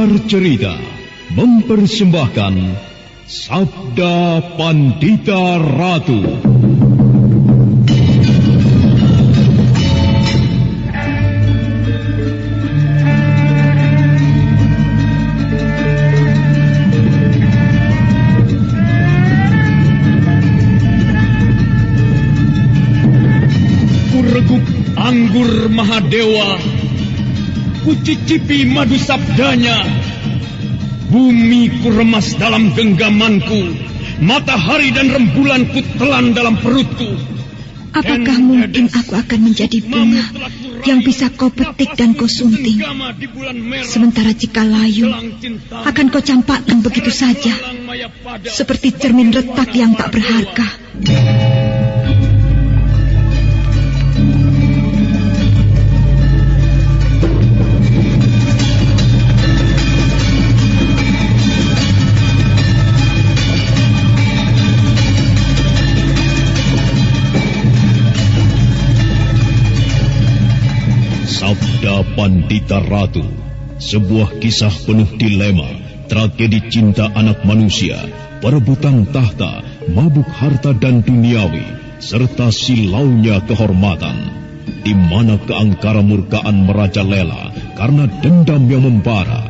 Pengantar Cerita mempersembahkan Sabda Pandita Ratu. Kureguk anggur Mahadewa, kucicipi madu sabdanya. Bumi ku remas dalam genggamanku, matahari dan rembulan ku telan dalam perutku. Apakah mungkin aku akan menjadi bunga yang bisa kau petik dan kau sunting? Sementara jika layu, akan kau campakkan begitu saja, seperti cermin retak yang tak berharga. Sabda Pandita Ratu, sebuah kisah penuh dilema, tragedi cinta anak manusia, perebutan tahta, mabuk harta dan duniawi, serta silaunya kehormatan, di mana keangkara murkaan merajalela karena dendam yang membara.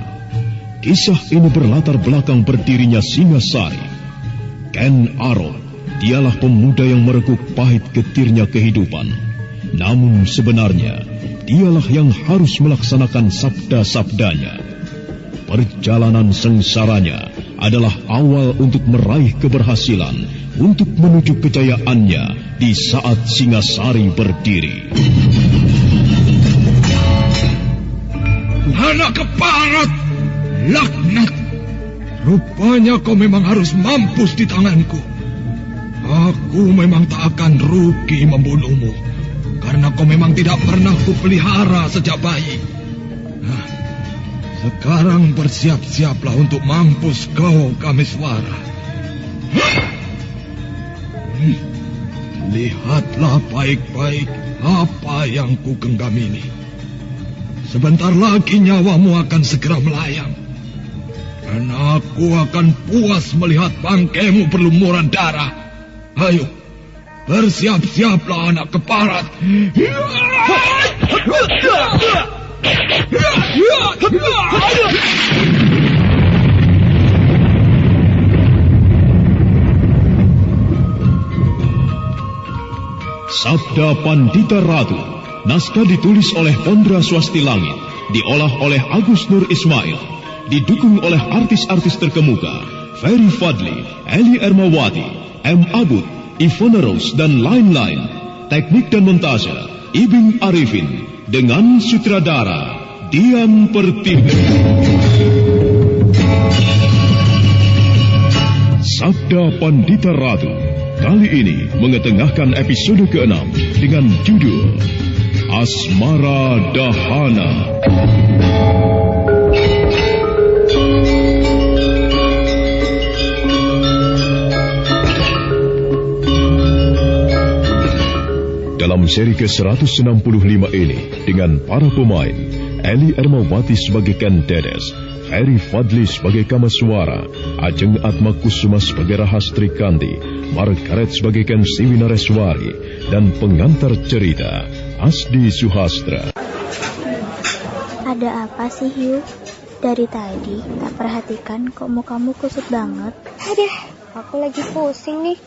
Kisah ini berlatar belakang berdirinya Singasari. Ken Arok, dialah pemuda yang merekuk pahit getirnya kehidupan. Namun sebenarnya, dialah yang harus melaksanakan sabda-sabdanya. Perjalanan sengsaranya adalah awal untuk meraih keberhasilan, untuk menuju kejayaannya di saat Singasari berdiri. Anak keparat, laknat. Rupanya kau memang harus mampus di tanganku. Aku memang tak akan rugi membunuhmu, karena kau memang tidak pernah kupelihara sejak bayi. Nah, sekarang bersiap-siaplah untuk mampus kau, Kamiswara. Lihatlah baik-baik apa yang ku genggam ini. Sebentar lagi nyawamu akan segera melayang. Dan aku akan puas melihat bangkaimu berlumuran darah. Ayo, bersiap-siaplah anak keparat. Sabda Pandita Ratu, naskah ditulis oleh Pondra Swasti Langit, diolah oleh Agus Nur Ismail, didukung oleh artis-artis terkemuka Ferry Fadli, Eli Ermawati, M. Abud, Ivana Rose, dan lain-lain. Teknik dan montase Ibing Arifin, dengan sutradara Dian Pertiwi. Sabda Pandita Ratu kali ini mengetengahkan episode ke-6 dengan judul Asmara Dahana. Dalam seri ke-165 ini, dengan para pemain, Eli Ermawati sebagai Ken Dedes, Ferry Fadli sebagai Kamaswara, Ajeng Atmakusuma sebagai Rahastri Kanti, Margaret sebagai Ken Siwinareswari, dan pengantar cerita, Asdi Suhastra. Ada apa sih, Hiu? Dari tadi tak perhatikan kok mukamu kusut banget. Aduh, aku lagi pusing nih.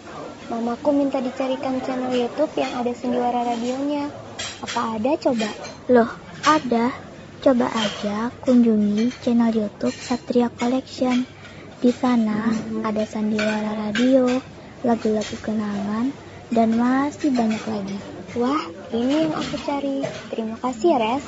Mamaku minta dicarikan channel YouTube yang ada Sandiwara radionya. Apa ada coba? Loh, ada. Coba aja kunjungi channel YouTube Satria Collection. Di sana ada Sandiwara Radio, lagu-lagu kenangan, dan masih banyak lagi. Wah, ini yang aku cari. Terima kasih ya, Res.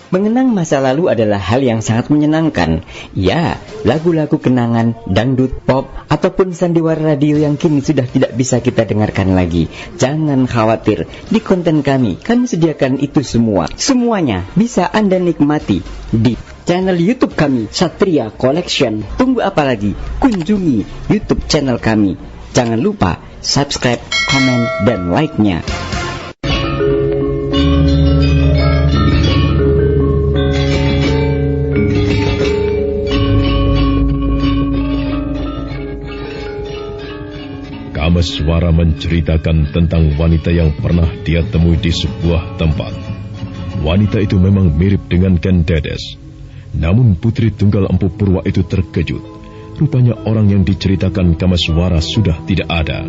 Mengenang masa lalu adalah hal yang sangat menyenangkan. Ya, lagu-lagu kenangan, dangdut, pop, ataupun sandiwara radio yang kini sudah tidak bisa kita dengarkan lagi. Jangan khawatir, di konten kami sediakan itu semua. Semuanya bisa Anda nikmati di channel YouTube kami, Satria Collection. Tunggu apa lagi? Kunjungi YouTube channel kami. Jangan lupa subscribe, komen, dan like-nya. Kameswara menceritakan tentang wanita yang pernah dia temui di sebuah tempat. Wanita itu memang mirip dengan Ken Dedes. Namun Putri Tunggal Empu Purwa itu terkejut. Rupanya orang yang diceritakan Kameswara sudah tidak ada.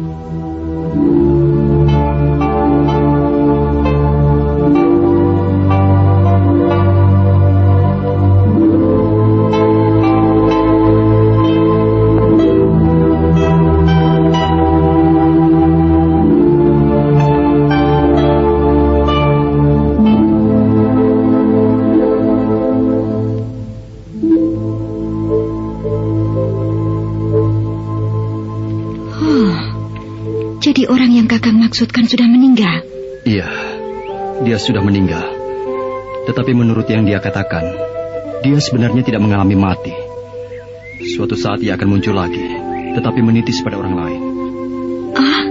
Jadi orang yang Kakang maksudkan sudah meninggal? Iya, dia sudah meninggal. Tetapi menurut yang dia katakan, dia sebenarnya tidak mengalami mati. Suatu saat ia akan muncul lagi, tetapi menitis pada orang lain. Ah,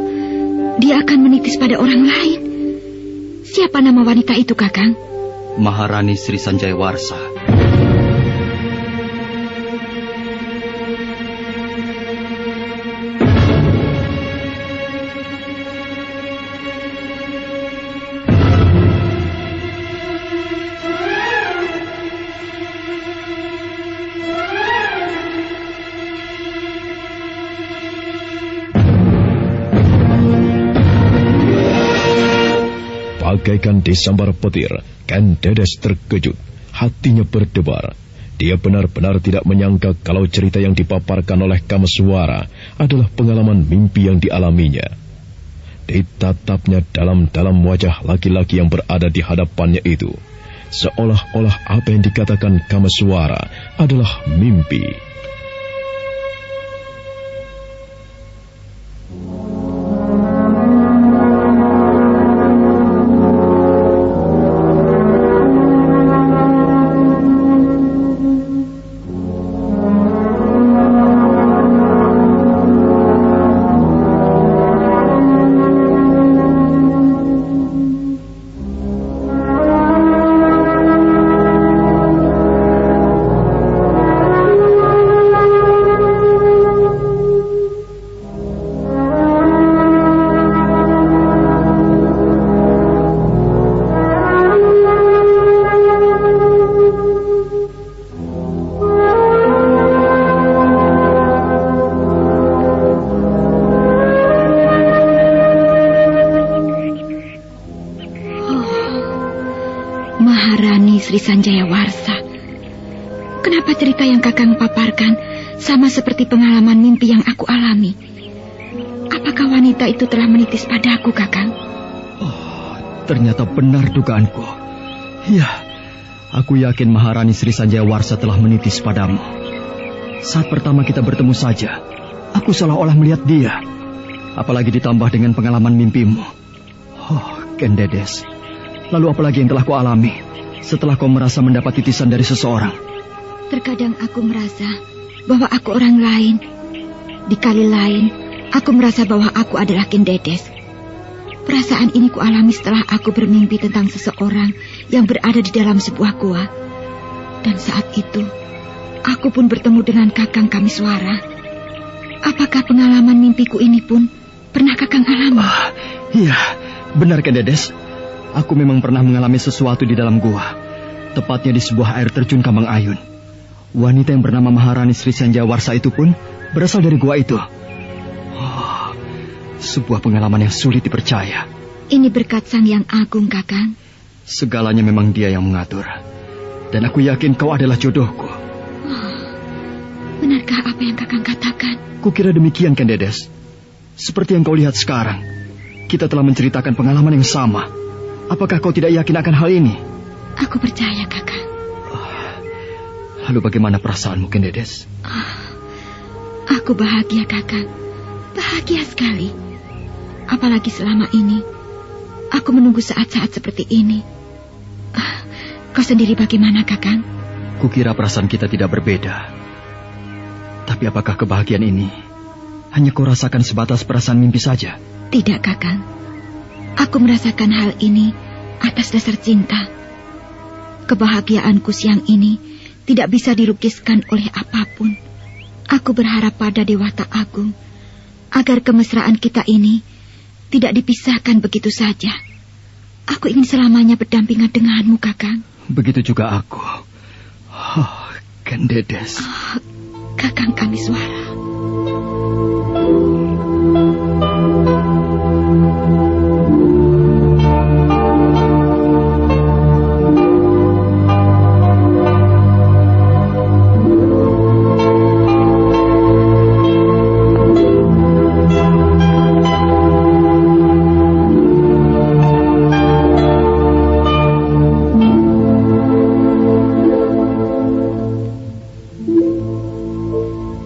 dia akan menitis pada orang lain? Siapa nama wanita itu, Kakang? Maharani Sri Sanjaya Warsa. Bagaikan disambar petir, Ken Dedes terkejut. Hatinya berdebar. Dia benar-benar tidak menyangka kalau cerita yang dipaparkan oleh Kameswara adalah pengalaman mimpi yang dialaminya. Ditatapnya dalam-dalam wajah laki-laki yang berada di hadapannya itu, seolah-olah apa yang dikatakan Kameswara adalah mimpi. Maharani Sri Sanjaya Warsa. Kenapa cerita yang Kakang paparkan sama seperti pengalaman mimpi yang aku alami? Apakah wanita itu telah menitis padaku, Kakang? Oh, ternyata benar dugaanku. Ya, aku yakin Maharani Sri Sanjaya Warsa telah menitis padamu. Saat pertama kita bertemu saja, aku seolah-olah melihat dia. Apalagi ditambah dengan pengalaman mimpimu. Oh, Ken Dedes. Lalu apalagi yang telah kau alami setelah kau merasa mendapat titisan dari seseorang? Terkadang aku merasa bahwa aku orang lain. Di kali lain, aku merasa bahwa aku adalah Ken Dedes. Perasaan ini kualami setelah aku bermimpi tentang seseorang yang berada di dalam sebuah gua. Dan saat itu, aku pun bertemu dengan Kakang Kameswara. Apakah pengalaman mimpiku ini pun pernah Kakang alami? Iya, benar Ken Dedes. Aku memang pernah mengalami sesuatu di dalam gua, tepatnya di sebuah air terjun Kambang Ayun. Wanita yang bernama Maharani Sri Sanjaya Warsa itu pun berasal dari gua itu. Oh, sebuah pengalaman yang sulit dipercaya. Ini berkat Sang Yang Agung, Kakang. Segalanya memang Dia yang mengatur. Dan aku yakin kau adalah jodohku. Oh, benarkah apa yang Kakang katakan? Kukira demikian, Ken Dedes. Seperti yang kau lihat sekarang, kita telah menceritakan pengalaman yang sama. Apakah kau tidak yakin akan hal ini? Aku percaya, Kakang. Lalu bagaimana perasaanmu, Ken Dedes? Aku bahagia, Kakang. Bahagia sekali. Apalagi selama ini, aku menunggu saat-saat seperti ini. Kau sendiri bagaimana, Kakang? Kukira perasaan kita tidak berbeda. Tapi apakah kebahagiaan ini hanya kau rasakan sebatas perasaan mimpi saja? Tidak, Kakang. Aku merasakan hal ini atas dasar cinta. Kebahagiaanku siang ini tidak bisa dilukiskan oleh apapun. Aku berharap pada Dewata Agung agar kemesraan kita ini tidak dipisahkan begitu saja. Aku ingin selamanya berdampingan denganmu, Kakang. Begitu juga aku. Ken Dedes. Kakang Kamiswara.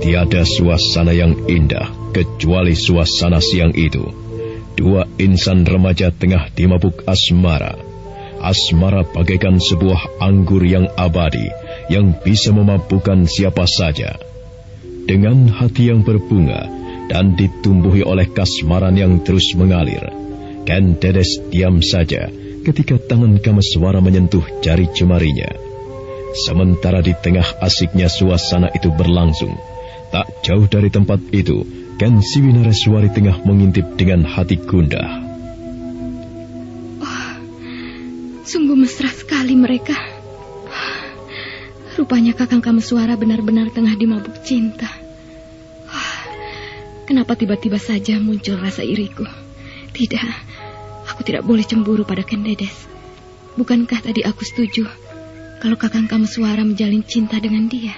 Tiada suasana yang indah kecuali suasana siang itu. Dua insan remaja tengah dimabuk asmara. Asmara bagaikan sebuah anggur yang abadi yang bisa memabukkan siapa saja. Dengan hati yang berbunga dan ditumbuhi oleh kasmaran yang terus mengalir, Ken Dedes diam saja ketika tangan Kameswara menyentuh jari jemarinya. Sementara di tengah asiknya suasana itu berlangsung, tak jauh dari tempat itu, Ken Siwinareswari tengah mengintip dengan hati gundah. Sungguh mesra sekali mereka. Rupanya Kakang Kameswara benar-benar tengah dimabuk cinta. Kenapa tiba-tiba saja muncul rasa iriku? Tidak, aku tidak boleh cemburu pada Ken Dedes. Bukankah tadi aku setuju kalau Kakang Kameswara menjalin cinta dengan dia?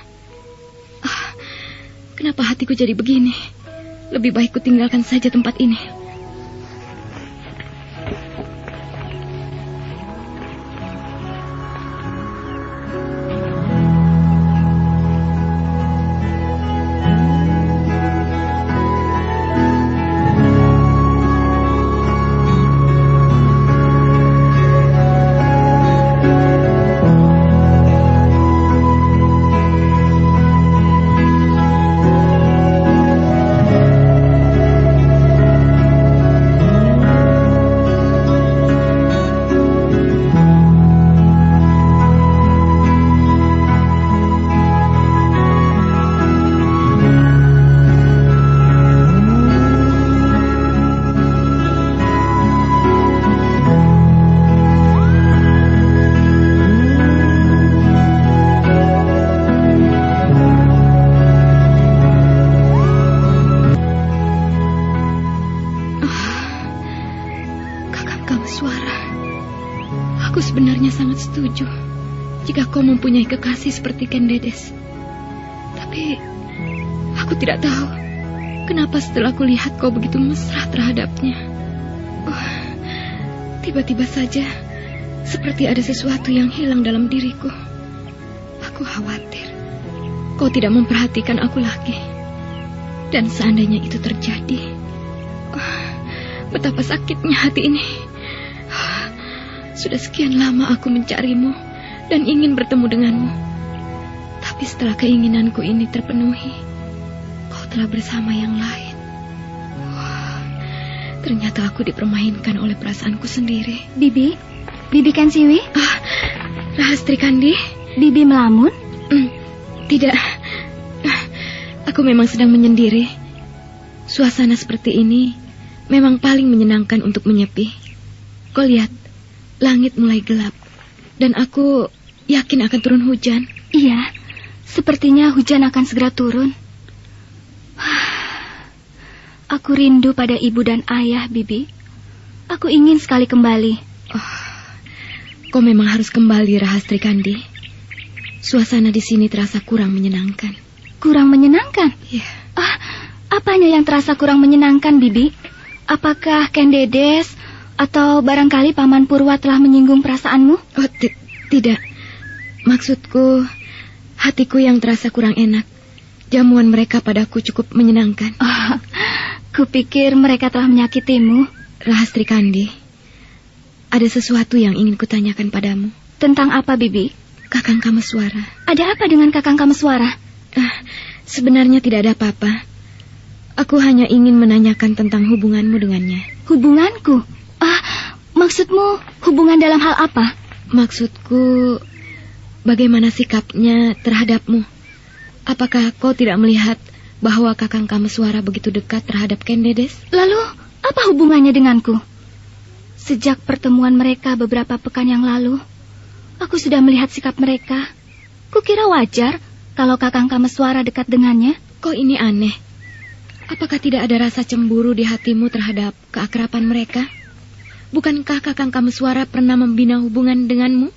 Kenapa hatiku jadi begini? Lebih baik ku tinggalkan saja tempat ini. Sangat setuju jika kau mempunyai kekasih seperti Ken Dedes. Tapi aku tidak tahu kenapa setelah aku lihat kau begitu mesra terhadapnya. Tiba-tiba saja seperti ada sesuatu yang hilang dalam diriku. Aku khawatir kau tidak memperhatikan aku lagi. Dan seandainya itu terjadi, betapa sakitnya hati ini. Sudah sekian lama aku mencarimu dan ingin bertemu denganmu. Tapi setelah keinginanku ini terpenuhi, kau telah bersama yang lain. Ternyata aku dipermainkan oleh perasaanku sendiri. Bibi Ken Siwi? Rahastri Kandi? Bibi melamun? Tidak. Aku memang sedang menyendiri. Suasana seperti ini memang paling menyenangkan untuk menyepi. Kau lihat, langit mulai gelap, dan aku yakin akan turun hujan. Iya, sepertinya hujan akan segera turun. Aku rindu pada ibu dan ayah, Bibi. Aku ingin sekali kembali. Kau memang harus kembali, Rahastri Kandi. Suasana di sini terasa kurang menyenangkan. Kurang menyenangkan? Iya. Apanya yang terasa kurang menyenangkan, Bibi? Apakah Ken Dedes atau barangkali Paman Purwa telah menyinggung perasaanmu? Tidak. Maksudku, hatiku yang terasa kurang enak. Jamuan mereka padaku cukup menyenangkan. Kupikir mereka telah menyakitimu. Rahastri Kandi, ada sesuatu yang ingin kutanyakan padamu. Tentang apa, Bibi? Kakang Kameswara. Ada apa dengan Kakang Kameswara? Sebenarnya tidak ada apa-apa. Aku hanya ingin menanyakan tentang hubunganmu dengannya. Hubunganku? Maksudmu hubungan dalam hal apa? Maksudku, bagaimana sikapnya terhadapmu? Apakah kau tidak melihat bahwa Kakang Kameswara begitu dekat terhadap Kendedes. Lalu, apa hubungannya denganku? Sejak pertemuan mereka beberapa pekan yang lalu, aku sudah melihat sikap mereka. Kukira wajar kalau Kakang Kameswara dekat dengannya. Kok ini aneh? Apakah tidak ada rasa cemburu di hatimu terhadap keakraban mereka? Bukankah Kakang Kameswara pernah membina hubungan denganmu?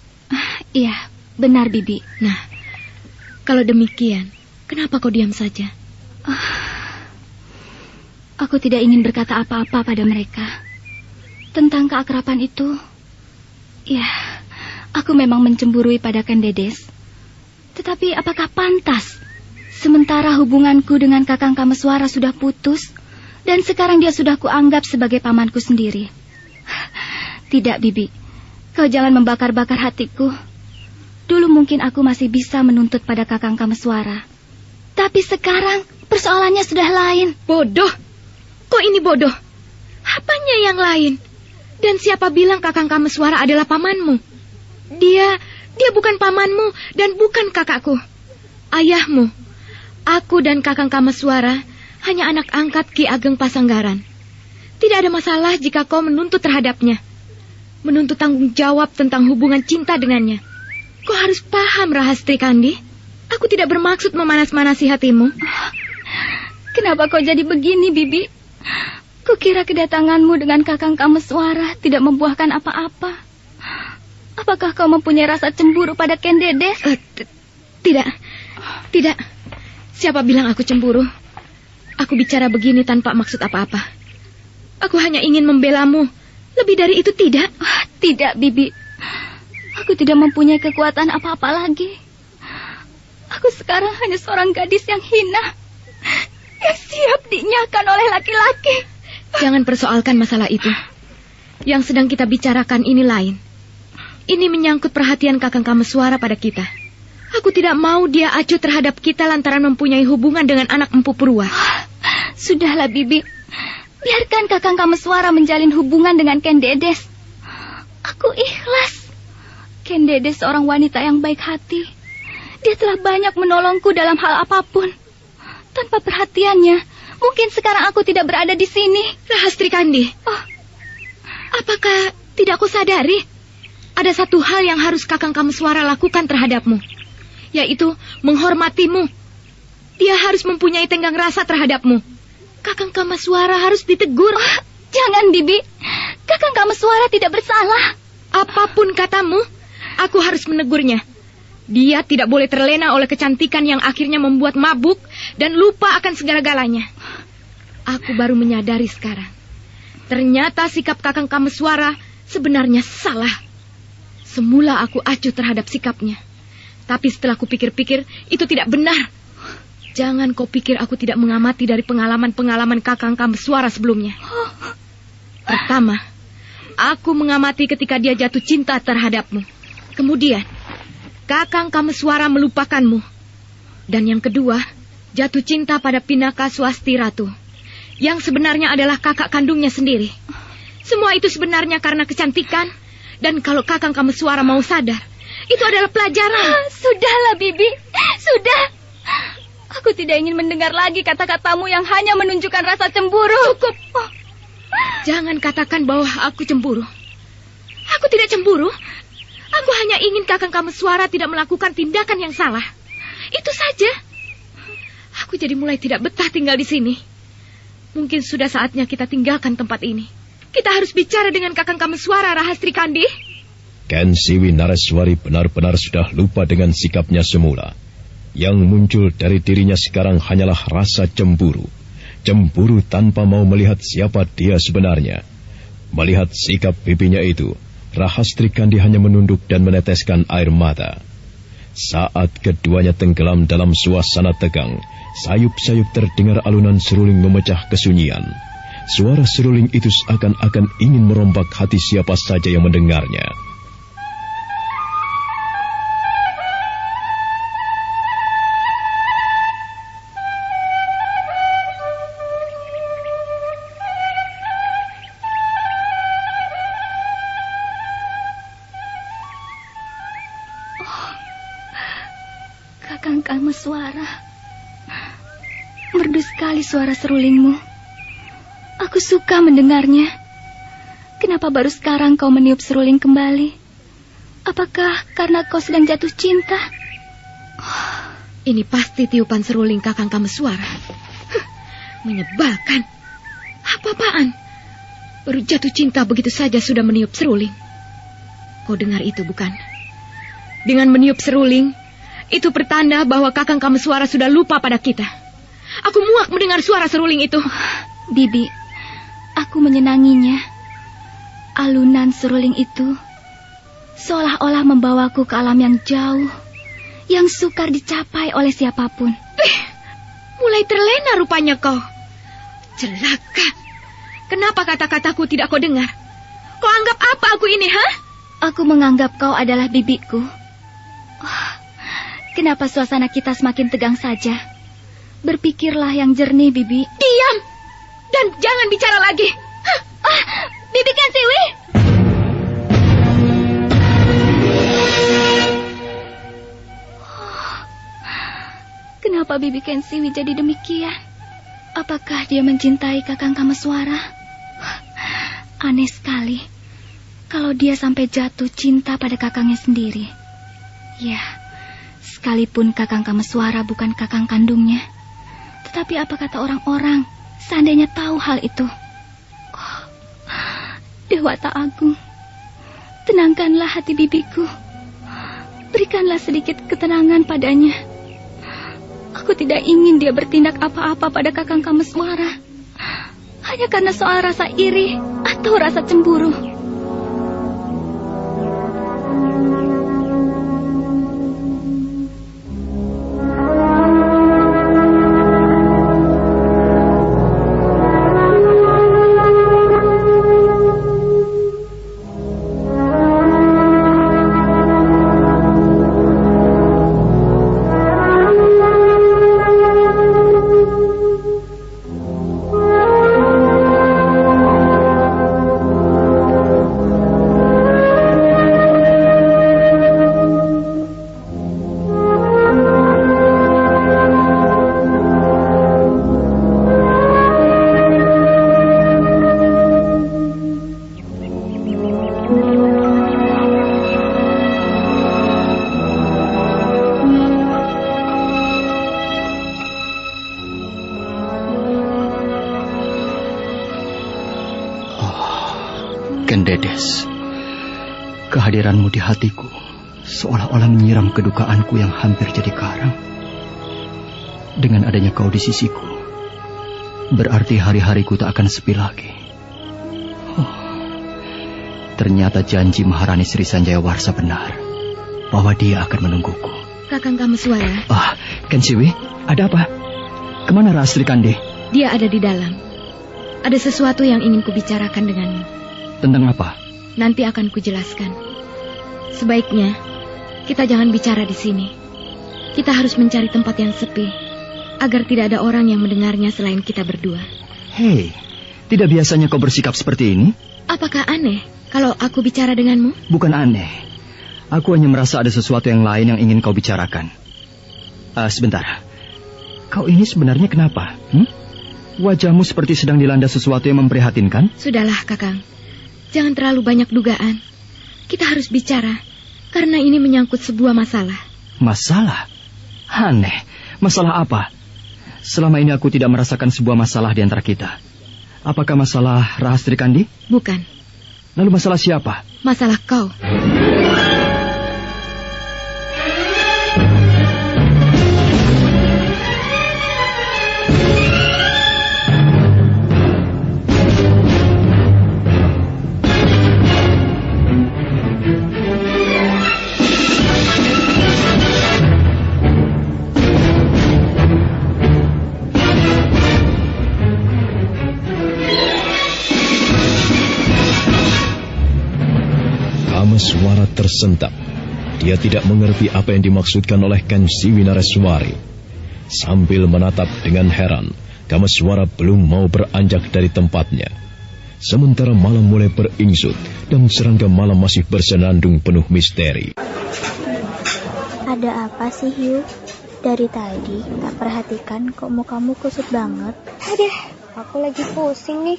Iya, benar Bibi. Nah, kalau demikian, kenapa kau diam saja? Aku tidak ingin berkata apa-apa pada mereka tentang keakraban itu. Ya, aku memang mencemburui pada Kendedes. Tetapi apakah pantas sementara hubunganku dengan Kakang Kameswara sudah putus dan sekarang dia sudah kuanggap sebagai pamanku sendiri? Tidak, Bibi. Kau jangan membakar-bakar hatiku. Dulu mungkin aku masih bisa menuntut pada Kakang Kameswara. Tapi sekarang persoalannya sudah lain. Bodoh. Kok ini bodoh? Apanya yang lain? Dan siapa bilang Kakang Kameswara adalah pamanmu? Dia bukan pamanmu dan bukan kakakku. Ayahmu. Aku dan Kakang Kameswara hanya anak angkat Ki Ageng Pasanggaran. Tidak ada masalah jika kau menuntut terhadapnya. Menuntut tanggung jawab tentang hubungan cinta dengannya. Kau harus paham, Rahastri Kandi. Aku tidak bermaksud memanas-manasi hatimu. Kenapa kau jadi begini, Bibi? Kukira kedatanganmu dengan Kakang Kameswara tidak membuahkan apa-apa. Apakah kau mempunyai rasa cemburu pada Kendedes? Tidak. Siapa bilang aku cemburu? Aku bicara begini tanpa maksud apa-apa. Aku hanya ingin membelamu. Lebih dari itu tidak. Tidak, Bibi. Aku tidak mempunyai kekuatan apa-apa lagi. Aku sekarang hanya seorang gadis yang hina, yang siap dinyakan oleh laki-laki. Jangan persoalkan masalah itu. Yang sedang kita bicarakan ini lain. Ini menyangkut perhatian Kakang Kameswara pada kita. Aku tidak mau dia acuh terhadap kita lantaran mempunyai hubungan dengan anak Empu Purwa. Sudahlah, Bibi. Biarkan Kakang Kameswara menjalin hubungan dengan Kendedes. Aku ikhlas. Kendedes seorang wanita yang baik hati. Dia telah banyak menolongku dalam hal apapun. Tanpa perhatiannya, mungkin sekarang aku tidak berada di sini. Rahastri Kandi. Apakah tidak aku sadari? Ada satu hal yang harus Kakang Kameswara lakukan terhadapmu, yaitu menghormatimu. Dia harus mempunyai tenggang rasa terhadapmu. Kakang Kameswara harus ditegur. Jangan, Bibi. Kakang Kameswara tidak bersalah. Apapun katamu, aku harus menegurnya. Dia tidak boleh terlena oleh kecantikan yang akhirnya membuat mabuk dan lupa akan segala-galanya. Aku baru menyadari sekarang. Ternyata sikap Kakang Kameswara sebenarnya salah. Semula aku acuh terhadap sikapnya. Tapi setelah kupikir-pikir, itu tidak benar. Jangan kau pikir aku tidak mengamati dari pengalaman-pengalaman Kakang Kameswara sebelumnya. Pertama, aku mengamati ketika dia jatuh cinta terhadapmu. Kemudian, Kakang Kameswara melupakanmu. Dan yang kedua, jatuh cinta pada Pinaka Swasti Ratu, yang sebenarnya adalah kakak kandungnya sendiri. Semua itu sebenarnya karena kecantikan. Dan kalau Kakang Kameswara mau sadar, itu adalah pelajaran. Sudahlah, Bibi. Sudah. Aku tidak ingin mendengar lagi kata-katamu yang hanya menunjukkan rasa cemburu. Cukup. Jangan katakan bahwa aku cemburu. Aku tidak cemburu. Aku hanya ingin Kakang Kameswara tidak melakukan tindakan yang salah. Itu saja. Aku jadi mulai tidak betah tinggal di sini. Mungkin sudah saatnya kita tinggalkan tempat ini. Kita harus bicara dengan Kakang Kameswara, Rahastri Kandi. Ken Siwi Nareswari benar-benar sudah lupa dengan sikapnya semula. Yang muncul dari dirinya sekarang hanyalah rasa cemburu. Cemburu tanpa mau melihat siapa dia sebenarnya. Melihat sikap bibinya itu, Rahastri Kandi hanya menunduk dan meneteskan air mata. Saat keduanya tenggelam dalam suasana tegang, sayup-sayup terdengar alunan seruling memecah kesunyian. Suara seruling itu seakan-akan ingin merombak hati siapa saja yang mendengarnya. Kakang Kameswara merdu sekali suara serulingmu. Aku suka mendengarnya. Kenapa baru sekarang kau meniup seruling kembali? Apakah karena kau sedang jatuh cinta? Ini pasti tiupan seruling Kakang Kameswara. Menyebalkan. Apa-apaan? Baru jatuh cinta begitu saja sudah meniup seruling. Kau dengar itu bukan? Dengan meniup seruling, itu pertanda bahwa Kakang Kameswara sudah lupa pada kita. Aku muak mendengar suara seruling itu. Bibi, aku menyenanginya. Alunan seruling itu seolah-olah membawaku ke alam yang jauh, yang sukar dicapai oleh siapapun. Mulai terlena rupanya kau. Celaka. Kenapa kata-kataku tidak kau dengar? Kau anggap apa aku ini, ha? Aku menganggap kau adalah bibiku. Kenapa suasana kita semakin tegang saja? Berpikirlah yang jernih, Bibi. Diam! Dan jangan bicara lagi. Bibi Kensiwi! Kenapa Bibi Kensiwi jadi demikian? Apakah dia mencintai Kakang Kameswara? Aneh sekali. Kalau dia sampai jatuh cinta pada kakangnya sendiri. Ya, sekalipun Kakang Kameswara bukan kakang kandungnya. Tetapi apa kata orang-orang seandainya tahu hal itu? Dewata Agung, tenangkanlah hati bibiku. Berikanlah sedikit ketenangan padanya. Aku tidak ingin dia bertindak apa-apa pada Kakang Kameswara. Hanya karena soal rasa iri atau rasa cemburu. Dedes, kehadiranmu di hatiku seolah-olah menyiram kedukaanku yang hampir jadi karang. Dengan adanya kau di sisiku, berarti hari-hariku tak akan sepi lagi. Ternyata janji Maharani Sri Sanjaya Warsa benar, bahwa dia akan menungguku. Kakang Kameswara. Kensiwi, ada apa? Kemana Rastri Kandi? Dia ada di dalam. Ada sesuatu yang ingin kubicarakan denganmu. Tentang apa? Nanti akan kujelaskan. Sebaiknya kita jangan bicara di sini. Kita harus mencari tempat yang sepi agar tidak ada orang yang mendengarnya selain kita berdua. Hei, tidak biasanya kau bersikap seperti ini? Apakah aneh kalau aku bicara denganmu? Bukan aneh. Aku hanya merasa ada sesuatu yang lain yang ingin kau bicarakan. Sebentar. Kau ini sebenarnya kenapa? Wajahmu seperti sedang dilanda sesuatu yang memprihatinkan. Sudahlah, Kakang. Jangan terlalu banyak dugaan. Kita harus bicara, karena ini menyangkut sebuah masalah. Masalah? Aneh. Masalah apa? Selama ini aku tidak merasakan sebuah masalah di antara kita. Apakah masalah Rahastri Kandi? Bukan. Lalu masalah siapa? Masalah kau. Kameswara tersentak. Dia tidak mengerti apa yang dimaksudkan oleh Kensiwi Nareswari. Sambil menatap dengan heran, Kameswara belum mau beranjak dari tempatnya. Sementara malam mulai beringsut dan serangga malam masih bersenandung penuh misteri. Ada apa sih, Yu? Dari tadi tak perhatikan kok mukamu kusut banget. Aduh, aku lagi pusing nih.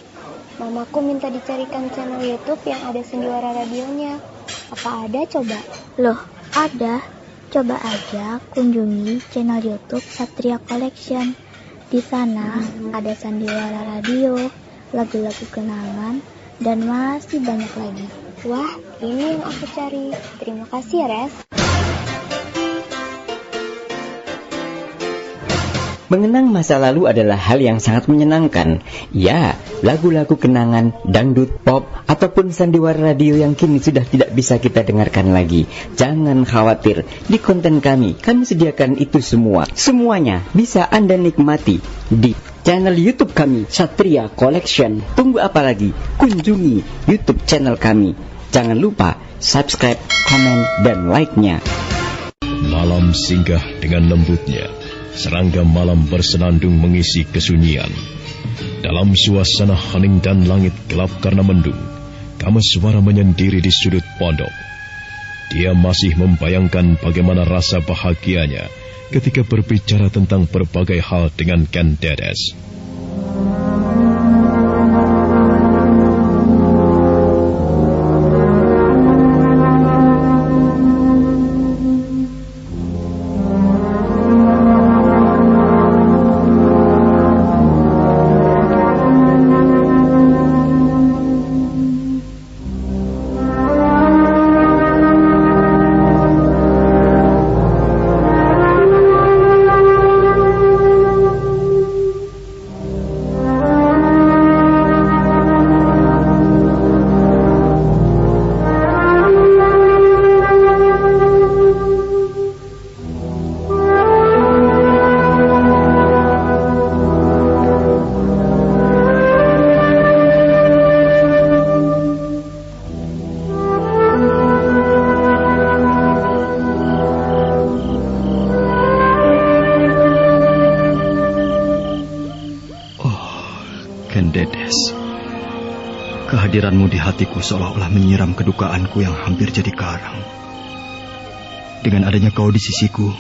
Mamaku minta dicarikan channel YouTube yang ada Sandiwara radionya. Apa ada coba? Loh, ada. Coba aja kunjungi channel YouTube Satria Collection. Di sana ada Sandiwara Radio, lagu-lagu kenangan, dan masih banyak lagi. Wah, ini yang aku cari. Terima kasih ya, Res. Mengenang masa lalu adalah hal yang sangat menyenangkan. Ya, lagu-lagu kenangan, dangdut, pop, ataupun sandiwara radio yang kini sudah tidak bisa kita dengarkan lagi. Jangan khawatir, di konten kami sediakan itu semua. Semuanya bisa Anda nikmati di channel YouTube kami, Satria Collection. Tunggu apa lagi? Kunjungi YouTube channel kami. Jangan lupa subscribe, komen, dan like-nya. Malam singgah dengan lembutnya. Serangga malam bersenandung mengisi kesunyian. Dalam suasana hening dan langit gelap karena mendung, Kameswara menyendiri di sudut pondok. Dia masih membayangkan bagaimana rasa bahagianya ketika berbicara tentang berbagai hal dengan Ken Dedes. Kehadiranmu di hatiku seolah-olah menyiram kedukaanku yang hampir jadi karang. Dengan adanya kau di sisiku,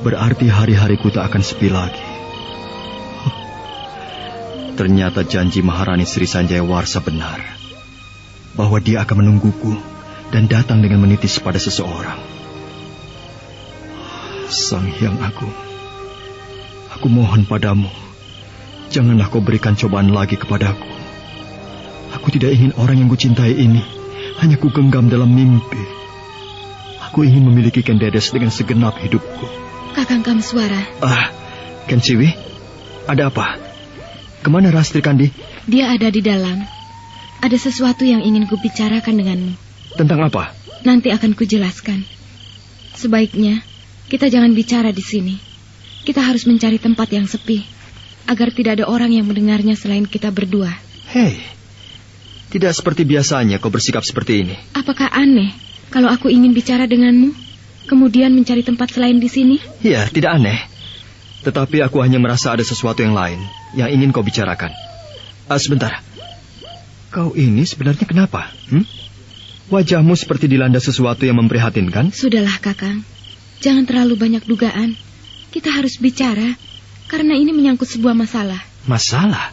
berarti hari-hariku tak akan sepi lagi. Ternyata janji Maharani Sri Sanjaya Warsa benar, bahwa dia akan menungguku dan datang dengan menitis pada seseorang. Sang Hyang Agung, aku mohon padamu, janganlah kau berikan cobaan lagi kepadaku. Aku tidak ingin orang yang kucintai ini hanya kugenggam dalam mimpi. Aku ingin memiliki Ken Dedes dengan segenap hidupku. Kakang Kameswara. Ken Siwi, ada apa? Kemana Rastri Kandi? Dia ada di dalam. Ada sesuatu yang ingin kubicarakan denganmu. Tentang apa? Nanti akan kujelaskan. Sebaiknya kita jangan bicara di sini. Kita harus mencari tempat yang sepi, agar tidak ada orang yang mendengarnya selain kita berdua. Hei, tidak seperti biasanya kau bersikap seperti ini. Apakah aneh kalau aku ingin bicara denganmu, kemudian mencari tempat selain di sini? Ya, tidak aneh. Tetapi aku hanya merasa ada sesuatu yang lain yang ingin kau bicarakan. Sebentar. Kau ini sebenarnya kenapa? Wajahmu seperti dilanda sesuatu yang memprihatinkan. Sudahlah, Kakang. Jangan terlalu banyak dugaan. Kita harus bicara, karena ini menyangkut sebuah masalah. Masalah?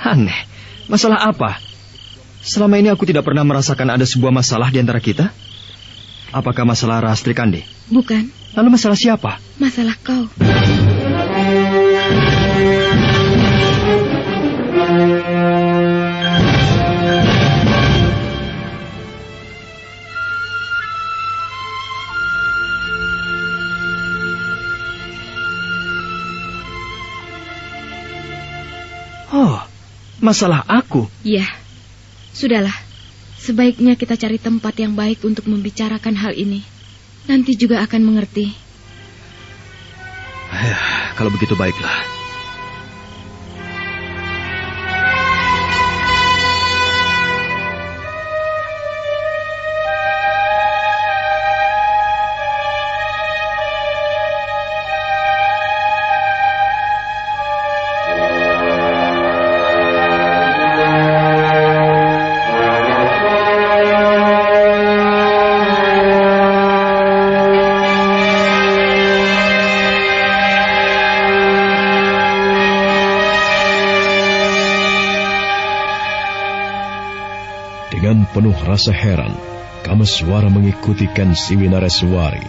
Aneh. Masalah apa? Selama ini aku tidak pernah merasakan ada sebuah masalah di antara kita. Apakah masalah Rastri Kandi? Bukan. Lalu masalah siapa? Masalah kau. Oh, masalah aku? Iya. Sudahlah, sebaiknya kita cari tempat yang baik untuk membicarakan hal ini. Nanti juga akan mengerti. Ya, kalau begitu baiklah. penuh rasa heran, Kameswara mengikuti Ken Siwinareswari.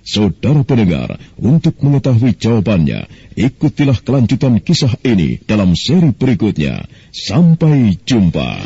Saudara pendengar, untuk mengetahui jawabannya, ikutilah kelanjutan kisah ini dalam seri berikutnya. Sampai jumpa.